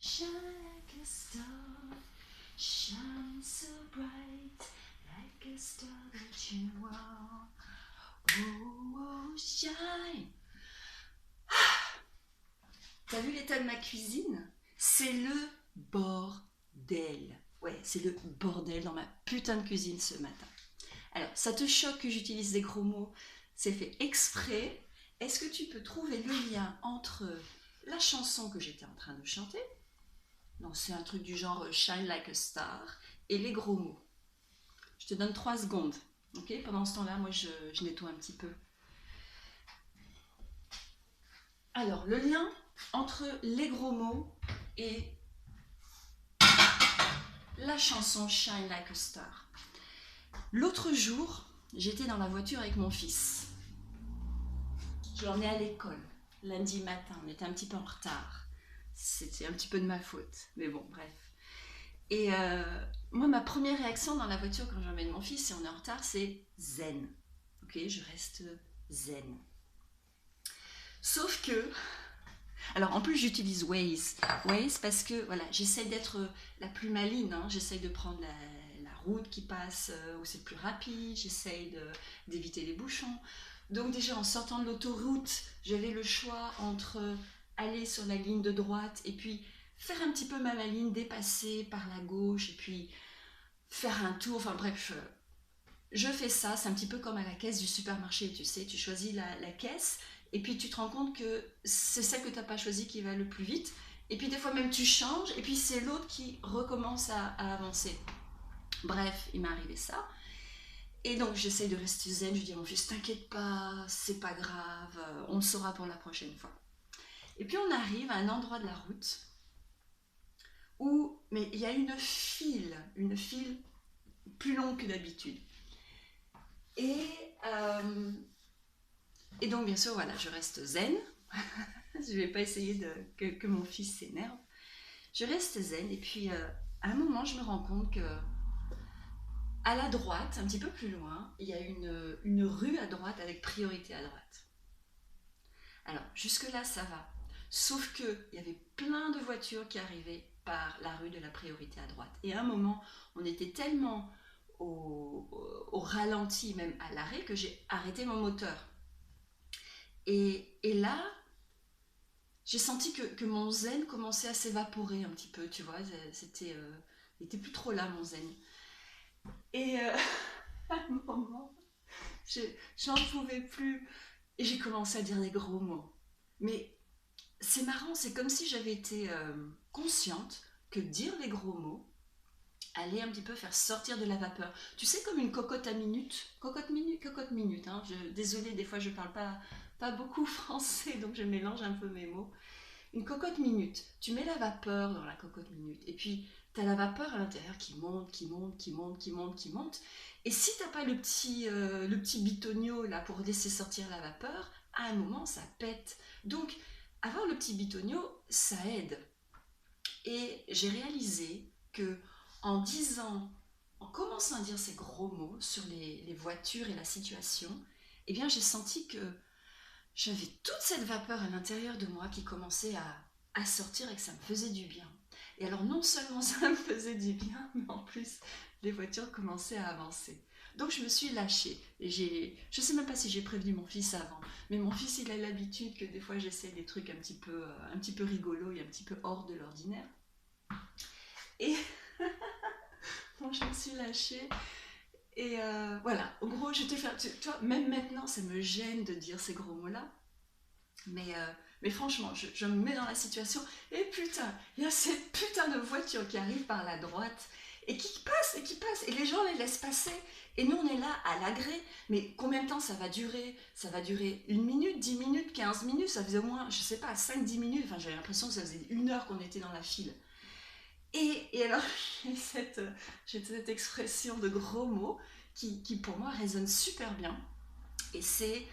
Shine like a star, shine so bright, like a star that you are. Oh, oh, shine. T'as vu l'état de ma cuisine? C'est le bordel. Ouais, c'est le bordel dans ma putain de cuisine ce matin. Alors, ça te choque que j'utilise des gros mots? C'est fait exprès. Est-ce que tu peux trouver le lien entre la chanson que j'étais en train de chanter? Non, c'est un truc du genre Shine like a star et les gros mots. Je te donne 3 secondes. Ok, pendant ce temps-là, moi je nettoie un petit peu. Alors, le lien entre les gros mots et la chanson Shine like a star. L'autre jour, j'étais dans la voiture avec mon fils. Je l'emmenais à l'école, lundi matin, on était un petit peu en retard. C'était un petit peu de ma faute, mais bon, bref. Et moi, ma première réaction dans la voiture quand j'emmène mon fils et on est en retard, c'est zen. Ok, je reste zen. Sauf que, alors en plus j'utilise Waze. Waze parce que voilà, j'essaie d'être la plus maligne, hein. J'essaie de prendre la route qui passe où c'est le plus rapide, j'essaie d'éviter les bouchons. Donc déjà en sortant de l'autoroute, j'avais le choix entre aller sur la ligne de droite et puis faire un petit peu ma maline, dépasser par la gauche et puis faire un tour, enfin bref, je fais ça, c'est un petit peu comme à la caisse du supermarché, tu sais, tu choisis la caisse et puis tu te rends compte que c'est celle que tu n'as pas choisie qui va le plus vite et puis des fois même tu changes et puis c'est l'autre qui recommence à avancer. Bref, il m'est arrivé ça. Et donc j'essaye de rester zen, je dis à mon fils, t'inquiète pas, c'est pas grave, on le saura pour la prochaine fois. Et puis on arrive à un endroit de la route où, mais il y a une file plus longue que d'habitude. Et, et donc bien sûr, voilà, je reste zen, je vais pas essayer que mon fils s'énerve. Je reste zen et puis à un moment je me rends compte que à la droite, un petit peu plus loin, il y a une rue à droite avec priorité à droite. Alors jusque-là ça va, sauf qu'il y avait plein de voitures qui arrivaient par la rue de la priorité à droite. Et à un moment, on était tellement au ralenti, même à l'arrêt, que j'ai arrêté mon moteur. Et là, j'ai senti que mon zen commençait à s'évaporer un petit peu, tu vois, il n'était plus trop là mon zen. Et à un moment, j'en pouvais plus et j'ai commencé à dire des gros mots. Mais c'est marrant, c'est comme si j'avais été consciente que dire des gros mots allait un petit peu faire sortir de la vapeur. Tu sais, comme une cocotte à minute. Cocotte minute. Hein. Désolée, des fois je parle pas beaucoup français, donc je mélange un peu mes mots. Une cocotte minute. Tu mets la vapeur dans la cocotte minute. Et puis, tu as la vapeur à l'intérieur qui monte, qui monte, qui monte, qui monte, qui monte. Et si tu n'as pas le petit bitonio là pour laisser sortir la vapeur, à un moment, ça pète. Donc, avoir le petit bitonio, ça aide. Et j'ai réalisé que en commençant à dire ces gros mots sur les voitures et la situation, eh bien j'ai senti que j'avais toute cette vapeur à l'intérieur de moi qui commençait à sortir et que ça me faisait du bien. Et alors non seulement ça me faisait du bien, mais en plus les voitures commençaient à avancer. Donc je me suis lâchée. Et je ne sais même pas si j'ai prévenu mon fils avant, mais mon fils il a l'habitude que des fois j'essaie des trucs un petit peu rigolos et un petit peu hors de l'ordinaire. Et bon, je me suis lâchée. Et voilà, en gros, je t'ai fait. Tu vois, même maintenant, ça me gêne de dire ces gros mots-là. Mais franchement, je me mets dans la situation. Et putain, il y a cette putain de voiture qui arrive par la droite et qui passe et qui passe. Et les gens les laissent passer. Et nous, on est là à l'agré. Mais combien de temps ça va durer? Ça va durer 1 minute, 10 minutes, 15 minutes. Ça faisait au moins, je sais pas, 5-10 minutes. Enfin, j'avais l'impression que ça faisait 1 heure qu'on était dans la file. Et alors, j'ai cette expression de gros mots qui pour moi résonne super bien. Et c'est,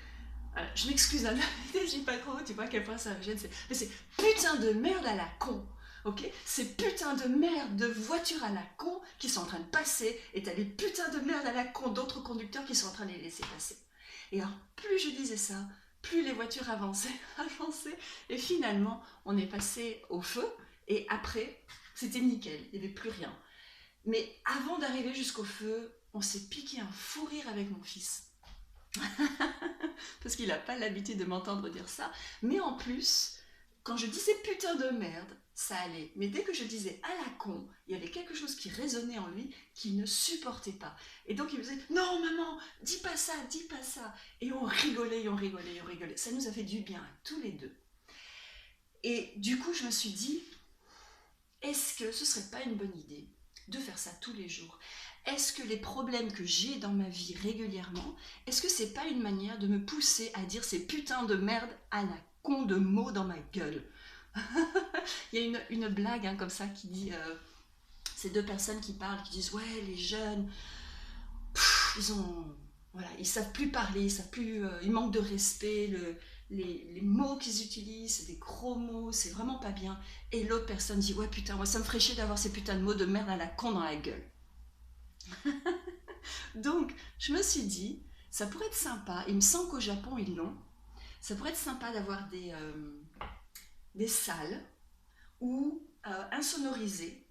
je m'excuse, hein, je dis pas gros, tu vois à quel point ça me gêne, mais c'est putain de merde à la con. Ok, c'est putain de merde de voitures à la con qui sont en train de passer et t'as des putains de merde à la con d'autres conducteurs qui sont en train de les laisser passer. Et alors, plus je disais ça, plus les voitures avançaient, avançaient, et finalement, on est passé au feu. Et après, c'était nickel, il n'y avait plus rien. Mais avant d'arriver jusqu'au feu, on s'est piqué un fou rire avec mon fils. Parce qu'il n'a pas l'habitude de m'entendre dire ça. Mais en plus, quand je disais putain de merde, ça allait. Mais dès que je disais à la con, il y avait quelque chose qui résonnait en lui qu'il ne supportait pas. Et donc il me disait non maman, dis pas ça, dis pas ça. Et on rigolait, on rigolait, on rigolait. Ça nous a fait du bien à tous les deux. Et du coup je me suis dit, est-ce que ce serait pas une bonne idée de faire ça tous les jours? Est-ce que les problèmes que j'ai dans ma vie régulièrement, est-ce que c'est pas une manière de me pousser à dire ces putains de merde à la con de mots dans ma gueule? Il y a une blague hein, comme ça qui dit, ces deux personnes qui parlent, qui disent ouais les jeunes, ils ont, voilà, ils savent plus parler, ils savent plus, ils manquent de respect, les mots qu'ils utilisent, c'est des gros mots, c'est vraiment pas bien. Et l'autre personne dit ouais putain, moi ça me ferait chier d'avoir ces putains de mots de merde à la con dans la gueule. Donc je me suis dit, ça pourrait être sympa, il me semble qu'au Japon ils l'ont, ça pourrait être sympa d'avoir des salles où insonorisées,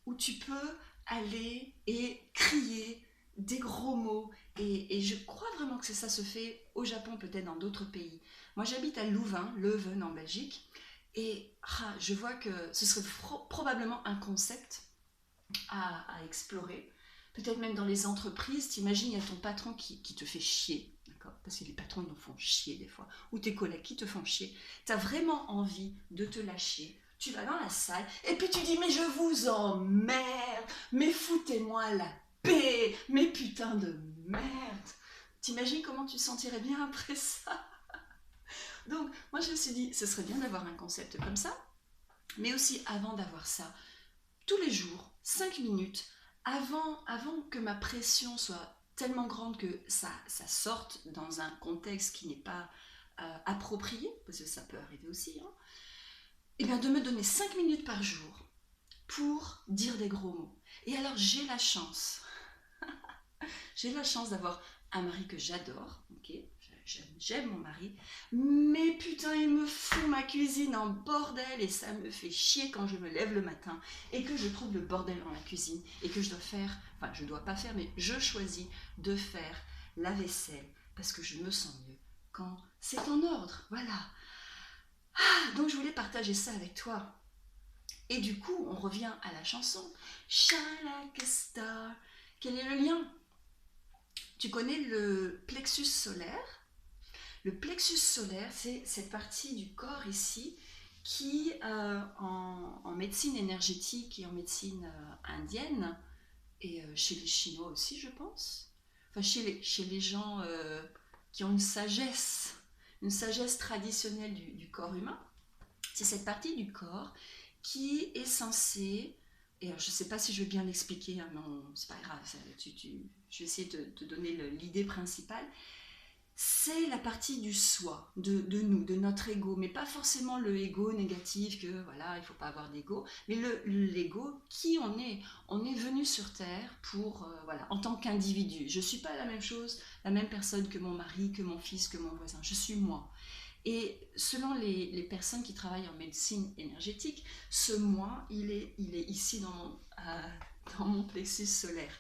où tu peux aller et crier des gros mots. Et je crois vraiment que ça se fait au Japon, peut-être dans d'autres pays. Moi j'habite à Leuven en Belgique, et je vois que ce serait probablement un concept à explorer. Peut-être même dans les entreprises, t'imagines, il y a ton patron qui te fait chier, d'accord? Parce que les patrons, ils nous font chier des fois, ou tes collègues qui te font chier. T'as vraiment envie de te lâcher. Tu vas dans la salle, et puis tu dis, mais je vous emmerde, mais foutez-moi la paix, mais putain de merde. T'imagines comment tu te sentirais bien après ça? Donc, moi je me suis dit, ce serait bien d'avoir un concept comme ça, mais aussi avant d'avoir ça, tous les jours, 5 minutes, avant que ma pression soit tellement grande que ça sorte dans un contexte qui n'est pas approprié, parce que ça peut arriver aussi, hein, et bien de me donner 5 minutes par jour pour dire des gros mots. Et alors j'ai la chance d'avoir un mari que j'adore, ok, j'aime mon mari, mais putain il me fout ma cuisine en bordel et ça me fait chier quand je me lève le matin et que je trouve le bordel dans la cuisine et que je dois faire, enfin je dois pas faire mais je choisis de faire la vaisselle parce que je me sens mieux quand c'est en ordre, voilà. Donc je voulais partager ça avec toi. Et du coup on revient à la chanson Shine like a star. Quel est le lien? Tu connais le plexus solaire? Le plexus solaire, c'est cette partie du corps ici qui, en médecine énergétique et en médecine indienne, et chez les Chinois aussi, je pense, enfin chez les gens qui ont une sagesse traditionnelle du corps humain, c'est cette partie du corps qui est censée, et alors, je ne sais pas si je vais bien l'expliquer, hein, non, c'est pas grave, je vais essayer de te donner l'idée principale. C'est la partie du soi, de nous, de notre ego, mais pas forcément le ego négatif, que voilà, il ne faut pas avoir d'ego, mais l'ego, qui on est. On est venu sur Terre pour, voilà, en tant qu'individu. Je ne suis pas la même chose, la même personne que mon mari, que mon fils, que mon voisin, je suis moi. Et selon les personnes qui travaillent en médecine énergétique, ce moi, il est ici dans mon plexus solaire.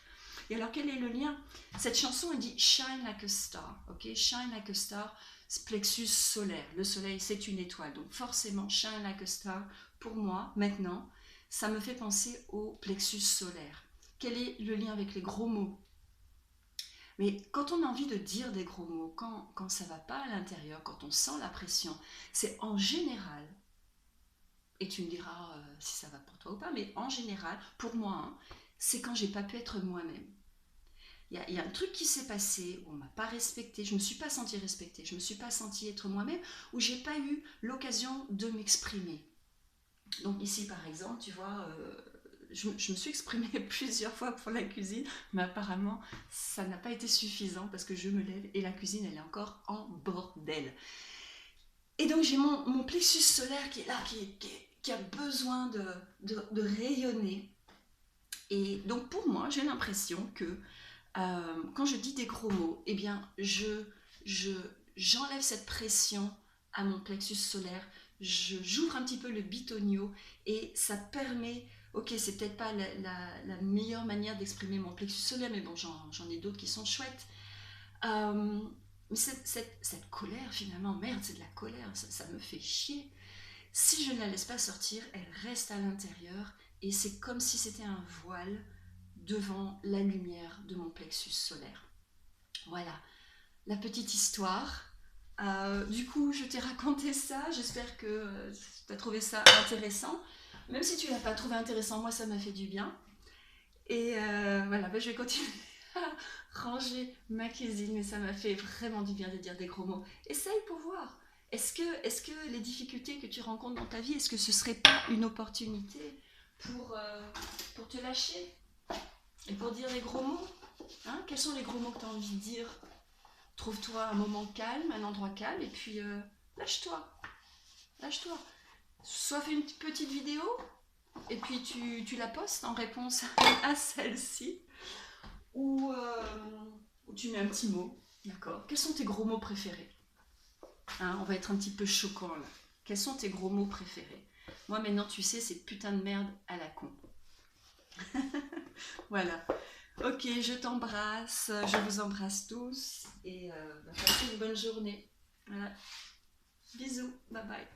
Et alors quel est le lien? Cette chanson elle dit Shine like a star, ok? Shine like a star, plexus solaire. Le soleil c'est une étoile, donc forcément Shine like a star, pour moi maintenant, ça me fait penser au plexus solaire. Quel est le lien avec les gros mots? Mais quand on a envie de dire des gros mots, quand ça ne va pas à l'intérieur, quand on sent la pression, c'est en général, et tu me diras si ça va pour toi ou pas, mais en général, pour moi, hein, c'est quand j'ai pas pu être moi-même. Il y a un truc qui s'est passé où on m'a pas respecté, je me suis pas sentie respectée, je me suis pas sentie être moi-même, où j'ai pas eu l'occasion de m'exprimer. Donc ici par exemple, tu vois, je me suis exprimée plusieurs fois pour la cuisine, mais apparemment ça n'a pas été suffisant parce que je me lève et la cuisine elle est encore en bordel. Et donc j'ai mon plexus solaire qui est là, qui a besoin de rayonner. Et donc pour moi, j'ai l'impression que quand je dis des gros mots, eh bien j'enlève cette pression à mon plexus solaire, j'ouvre un petit peu le bitonio et ça permet, ok, c'est peut-être pas la meilleure manière d'exprimer mon plexus solaire, mais bon, j'en ai d'autres qui sont chouettes. Mais cette colère, finalement, merde, c'est de la colère, ça me fait chier. Si je ne la laisse pas sortir, elle reste à l'intérieur et c'est comme si c'était un voile devant la lumière de mon plexus solaire. Voilà, la petite histoire. Du coup, je t'ai raconté ça, j'espère que tu as trouvé ça intéressant. Même si tu ne l'as pas trouvé intéressant, moi ça m'a fait du bien. Et voilà, je vais continuer à ranger ma cuisine, mais ça m'a fait vraiment du bien de dire des gros mots. Essaye pour voir. Est-ce que les difficultés que tu rencontres dans ta vie, est-ce que ce serait pas une opportunité pour te lâcher et pour dire les gros mots, hein? Quels sont les gros mots que tu as envie de dire? Trouve-toi un moment calme, un endroit calme, et puis lâche-toi. Lâche-toi. Soit fais une petite vidéo, et puis tu la postes en réponse à celle-ci, ou tu mets un petit mot, d'accord? Quels sont tes gros mots préférés? Hein, on va être un petit peu choquant là. Quels sont tes gros mots préférés? Moi maintenant tu sais, c'est putain de merde à la con. Voilà. Ok, je t'embrasse, je vous embrasse tous et passez une bonne journée. Voilà. Bisous, bye bye.